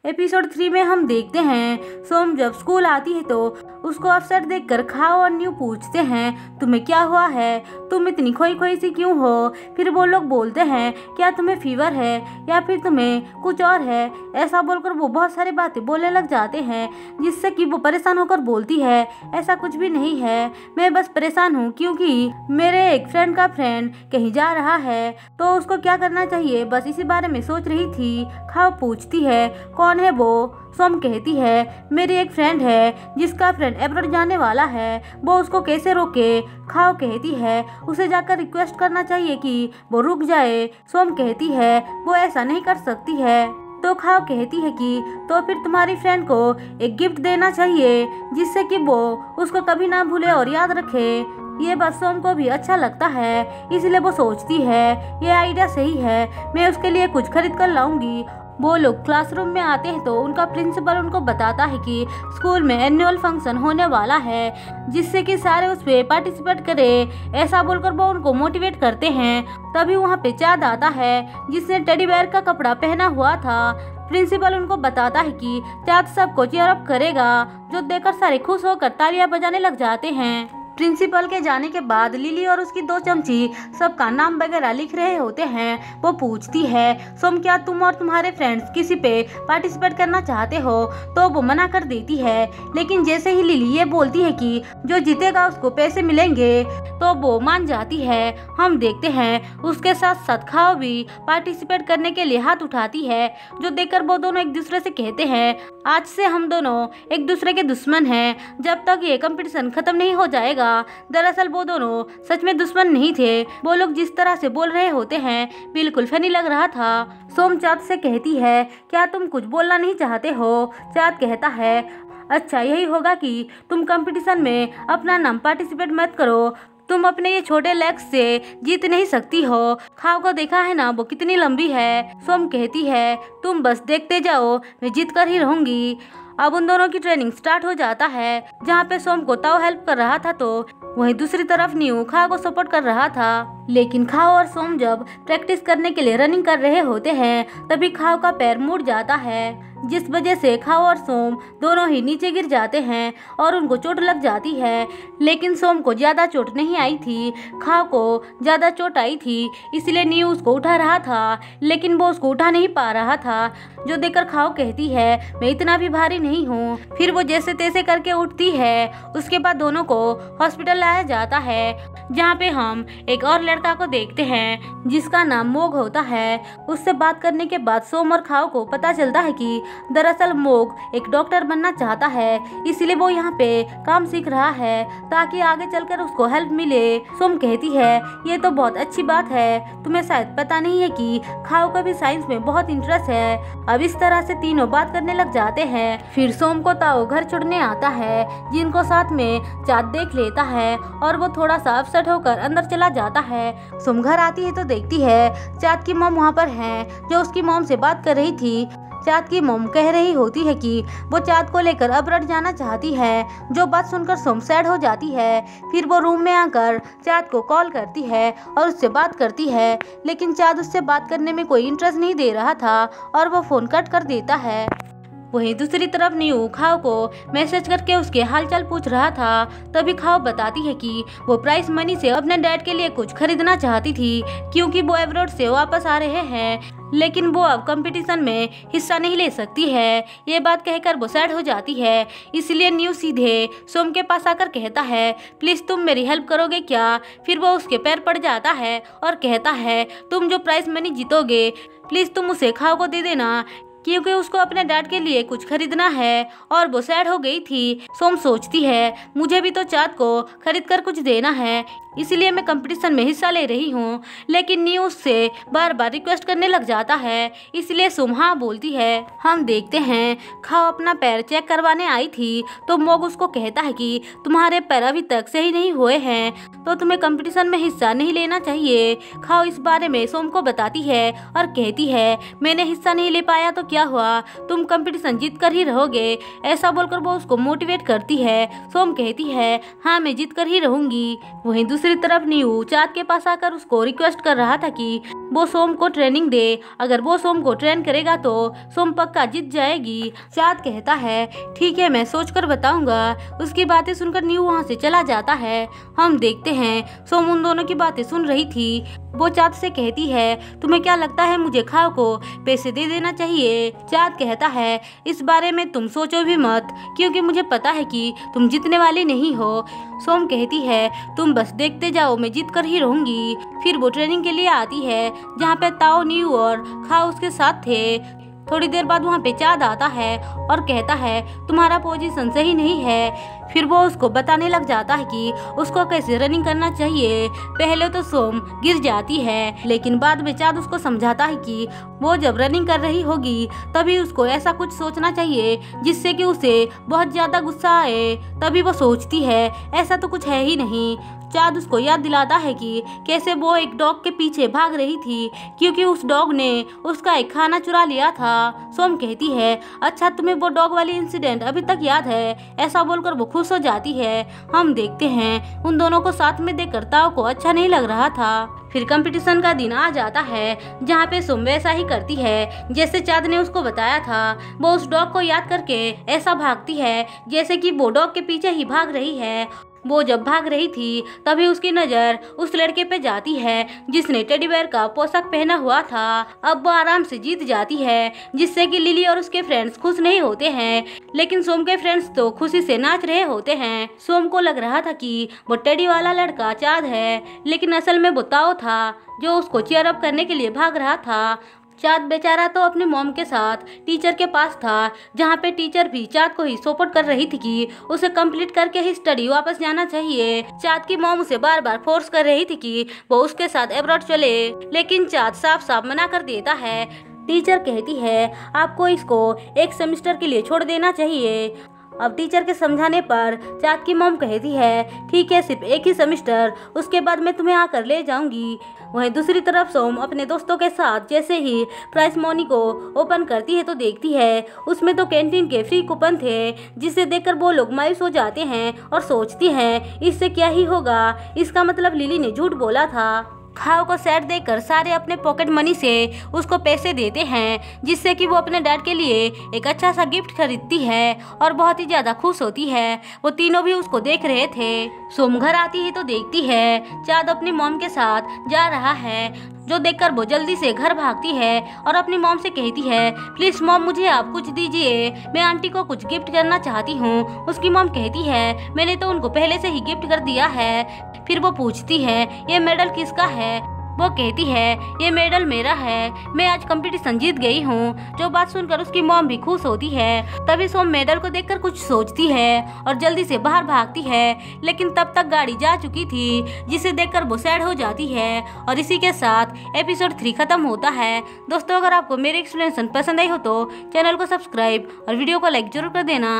Episode 3 में हम देखते हैं सोम जब स्कूल आती है तो उसको अपसेट देखकर खाओ और न्यू पूछते हैं तुम्हें क्या हुआ है, तुम इतनी खोई खोई सी क्यों हो। फिर वो लोग बोलते हैं क्या तुम्हें फीवर है या फिर तुम्हें कुछ और है। ऐसा बोलकर वो बहुत सारी बातें बोलने लग जाते हैं जिससे कि वो परेशान होकर बोलती है ऐसा कुछ भी नहीं है, मैं बस परेशान हूँ क्योंकि मेरे एक फ्रेंड का फ्रेंड कहीं जा रहा है तो उसको क्या करना चाहिए, बस इसी बारे में सोच रही थी। खाओ पूछती है कौन है वो। सोम कहती है मेरी एक फ्रेंड है जिसका फ्रेंड अब्रॉड जाने वाला है, वो उसको कैसे रोके। खाओ कहती है उसे जाकर रिक्वेस्ट करना चाहिए कि वो रुक जाए। सोम कहती है वो ऐसा नहीं कर सकती है। तो खाओ कहती है कि तो फिर तुम्हारी फ्रेंड को एक गिफ्ट देना चाहिए जिससे कि वो उसको कभी ना भूले और याद रखे। ये बात सोम को भी अच्छा लगता है इसलिए वो सोचती है ये आइडिया सही है, मैं उसके लिए कुछ खरीद कर लाऊंगी। वो लोग क्लासरूम में आते हैं तो उनका प्रिंसिपल उनको बताता है कि स्कूल में एनुअल फंक्शन होने वाला है जिससे कि सारे उस पे पार्टिसिपेट करें। ऐसा बोलकर वो उनको मोटिवेट करते हैं। तभी वहाँ पे चाँद आता है जिसने टेडी बेयर का कपड़ा पहना हुआ था। प्रिंसिपल उनको बताता है कि चाँद सबको चीयर अप करेगा, जो देखकर सारे खुश होकर तालियां बजाने लग जाते हैं। प्रिंसिपल के जाने के बाद लिली और उसकी 2 चमची सबका नाम वगैरह लिख रहे होते हैं। वो पूछती है सोम क्या तुम और तुम्हारे फ्रेंड्स किसी पे पार्टिसिपेट करना चाहते हो, तो वो मना कर देती है। लेकिन जैसे ही लिली ये बोलती है कि जो जीतेगा उसको पैसे मिलेंगे तो वो मान जाती है। हम देखते हैं उसके साथ साथ खाओ भी पार्टिसिपेट करने के लिए हाथ उठाती है, जो देखकर वो दोनों एक दूसरे से कहते हैं आज से हम दोनों एक दूसरे के दुश्मन हैं जब तक ये कंपटीशन खत्म नहीं हो जाएगा। दरअसल वो दोनों सच में दुश्मन नहीं थे, वो लोग जिस तरह से बोल रहे होते हैं बिल्कुल फनी लग रहा था। सोम चाँद से कहती है क्या तुम कुछ बोलना नहीं चाहते हो। चाँद कहता है अच्छा यही होगा कि तुम कंपटीशन में अपना नाम पार्टिसिपेट मत करो, तुम अपने ये छोटे लेग्स से जीत नहीं सकती हो। खाओ को देखा है ना वो कितनी लंबी है। सोम कहती है तुम बस देखते जाओ, मैं जीत कर ही रहूंगी। अब उन दोनों की ट्रेनिंग स्टार्ट हो जाता है जहाँ पे सोम को ताओ हेल्प कर रहा था तो वहीं दूसरी तरफ न्यू खाओ को सपोर्ट कर रहा था। लेकिन खाओ और सोम जब प्रैक्टिस करने के लिए रनिंग कर रहे होते हैं तभी खाओ का पैर मुड़ जाता है जिस वजह से खाओ और सोम दोनों ही नीचे गिर जाते हैं और उनको चोट लग जाती है। लेकिन सोम को ज्यादा चोट नहीं आई थी, खाओ को ज्यादा चोट आई थी इसलिए न्यू उसको उठा रहा था लेकिन वो उसको उठा नहीं पा रहा था, जो देखकर खाओ कहती है मैं इतना भी भारी नहीं हूँ। फिर वो जैसे तैसे करके उठती है। उसके बाद दोनों को हॉस्पिटल लाया जाता है जहाँ पे हम एक और लड़का को देखते हैं जिसका नाम मोग होता है। उससे बात करने के बाद सोम और खाओ को पता चलता है कि दरअसल मोग एक डॉक्टर बनना चाहता है इसलिए वो यहाँ पे काम सीख रहा है ताकि आगे चलकर उसको हेल्प मिले। सोम कहती है ये तो बहुत अच्छी बात है, तुम्हें शायद पता नहीं है कि खाओ को भी साइंस में बहुत इंटरेस्ट है। अब इस तरह से तीनों बात करने लग जाते हैं। फिर सोम को ताओ घर छोड़ने आता है जिनको साथ में चाँद देख लेता है और वो थोड़ा सा अपसेट होकर अंदर चला जाता है। सोम घर आती है तो देखती है चाँद की मॉम वहाँ पर है जो उसकी मॉम से बात कर रही थी। चाँद की मॉम कह रही होती है कि वो चाँद को लेकर अब्रॉड जाना चाहती है, जो बात सुनकर सोम सैड हो जाती है। फिर वो रूम में आकर चाँद को कॉल करती है और उससे बात करती है लेकिन चाँद उससे बात करने में कोई इंटरेस्ट नहीं दे रहा था और वो फ़ोन कट कर देता है। वहीं दूसरी तरफ न्यू खाओ को मैसेज करके उसके हालचाल पूछ रहा था। तभी खाओ बताती है कि वो प्राइस मनी से अपने डैड के लिए कुछ खरीदना चाहती थी क्योंकि वो अब्रॉड से वापस आ रहे हैं लेकिन वो अब कंपटीशन में हिस्सा नहीं ले सकती है। ये बात कहकर वो सैड हो जाती है इसलिए न्यू सीधे सोम के पास आकर कहता है प्लीज़ तुम मेरी हेल्प करोगे क्या। फिर वो उसके पैर पड़ जाता है और कहता है तुम जो प्राइस मनी जीतोगे प्लीज़ तुम उसे खाओ को दे देना क्योंकि उसको अपने डैड के लिए कुछ खरीदना है। और वो सैड हो गई थी। सोम सोचती है मुझे भी तो चाँद को खरीद कर कुछ देना है इसलिए मैं कंपटीशन में हिस्सा ले रही हूँ। लेकिन न्यू उससे बार बार रिक्वेस्ट करने लग जाता है इसलिए सोम हाँ बोलती है। हम देखते हैं खाओ अपना पैर चेक करवाने आई थी तो मोग उसको कहता है कि तुम्हारे पैर अभी तक सही नहीं हुए हैं तो तुम्हें कंपटीशन में हिस्सा नहीं लेना चाहिए। खाओ इस बारे में सोम को बताती है और कहती है मैंने हिस्सा नहीं ले पाया तो क्या हुआ, तुम कंपटीशन जीत कर ही रहोगे। ऐसा बोलकर वो उसको मोटिवेट करती है। सोम कहती है हाँ मैं जीत कर ही रहूंगी। वहीं दूसरी दूसरी तरफ न्यू चाँद के पास आकर उसको रिक्वेस्ट कर रहा था कि वो सोम को ट्रेनिंग दे, अगर वो सोम को ट्रेन करेगा तो सोम पक्का जीत जाएगी। चाँद कहता है ठीक है, मैं सोच कर बताऊंगा। उसकी बातें सुनकर न्यू वहाँ से चला जाता है। हम देखते हैं सोम उन दोनों की बातें सुन रही थी। वो चाँद से कहती है तुम्हें क्या लगता है मुझे खाओ को पैसे दे देना चाहिए? चाँद कहता है इस बारे में तुम सोचो भी मत, क्योंकि मुझे पता है कि तुम जीतने वाली नहीं हो। सोम कहती है तुम बस देखते जाओ, मैं जीत कर ही रहूंगी। फिर वो ट्रेनिंग के लिए आती है जहाँ पे ताओ, न्यू और खाओ उसके साथ थे। थोड़ी देर बाद वहाँ पे चाँद आता है और कहता है तुम्हारा पोजीशन सही नहीं है। फिर वो उसको बताने लग जाता है कि उसको कैसे रनिंग करना चाहिए। पहले तो सोम गिर जाती है, लेकिन बाद में चाँद उसको समझाता है कि वो जब रनिंग कर रही होगी तभी उसको ऐसा कुछ सोचना चाहिए जिससे कि उसे बहुत ज्यादा गुस्सा आए। तभी वो सोचती है ऐसा तो कुछ है ही नहीं। चाँद उसको याद दिलाता है कि कैसे वो एक डॉग के पीछे भाग रही थी क्योंकि उस डॉग ने उसका एक खाना चुरा लिया था। सोम कहती है अच्छा तुम्हें वो डॉग वाली इंसिडेंट अभी तक याद है? ऐसा बोलकर वो खुश हो जाती है। हम देखते हैं उन दोनों को साथ में देखकर ताओ को अच्छा नहीं लग रहा था। फिर कंपटीशन का दिन आ जाता है जहाँ पे सोम वैसा ही करती है जैसे चाँद ने उसको बताया था। वो उस डॉग को याद करके ऐसा भागती है जैसे कि वो डॉग के पीछे ही भाग रही है। वो जब भाग रही थी तभी उसकी नज़र उस लड़के पे जाती है जिसने टेडी बेयर का पोशाक पहना हुआ था। अब वो आराम से जीत जाती है जिससे कि लिली और उसके फ्रेंड्स खुश नहीं होते हैं, लेकिन सोम के फ्रेंड्स तो खुशी से नाच रहे होते हैं। सोम को लग रहा था कि वो टेडी वाला लड़का चाँद है, लेकिन असल में वो ताओ था जो उसको चीयर अप करने के लिए भाग रहा था। चाँद बेचारा तो अपने मॉम के साथ टीचर के पास था, जहाँ पे टीचर भी चाँद को ही सपोर्ट कर रही थी कि उसे कंप्लीट करके ही स्टडी वापस जाना चाहिए। चाँद की मॉम उसे बार बार फोर्स कर रही थी कि वो उसके साथ अब्रॉड चले, लेकिन चाँद साफ साफ मना कर देता है। टीचर कहती है आपको इसको एक सेमेस्टर के लिए छोड़ देना चाहिए। अब टीचर के समझाने पर चाँद की मॉम कहती है ठीक है, सिर्फ एक ही सेमेस्टर, उसके बाद मैं तुम्हें आकर ले जाऊंगी। वहीं दूसरी तरफ सोम अपने दोस्तों के साथ जैसे ही प्राइस मनी को ओपन करती है तो देखती है उसमें तो कैंटीन के फ्री कूपन थे, जिसे देखकर वो लोग मायूस हो जाते हैं और सोचती हैं इससे क्या ही होगा, इसका मतलब लिली ने झूठ बोला था। खाओ को सेट देकर सारे अपने पॉकेट मनी से उसको पैसे देते हैं जिससे कि वो अपने डैड के लिए एक अच्छा सा गिफ्ट खरीदती है और बहुत ही ज्यादा खुश होती है। वो तीनों भी उसको देख रहे थे। सोम घर आती है तो देखती है चाँद अपनी मॉम के साथ जा रहा है, जो देखकर वो जल्दी से घर भागती है और अपनी मॉम से कहती है प्लीज मॉम मुझे आप कुछ दीजिए, मैं आंटी को कुछ गिफ्ट करना चाहती हूँ। उसकी मॉम कहती है मैंने तो उनको पहले से ही गिफ्ट कर दिया है। फिर वो पूछती है ये मेडल किसका है? वो कहती है ये मेडल मेरा है, मैं आज कंपटीशन जीत गई हूँ। जो बात सुनकर उसकी मॉम भी खुश होती है। तभी सोम मेडल को देखकर कुछ सोचती है और जल्दी से बाहर भागती है, लेकिन तब तक गाड़ी जा चुकी थी, जिसे देखकर वो सैड हो जाती है। और इसी के साथ एपिसोड 3 खत्म होता है। दोस्तों अगर आपको मेरी एक्सप्लेनेशन पसंद आई हो तो चैनल को सब्सक्राइब और वीडियो को लाइक जरूर कर देना।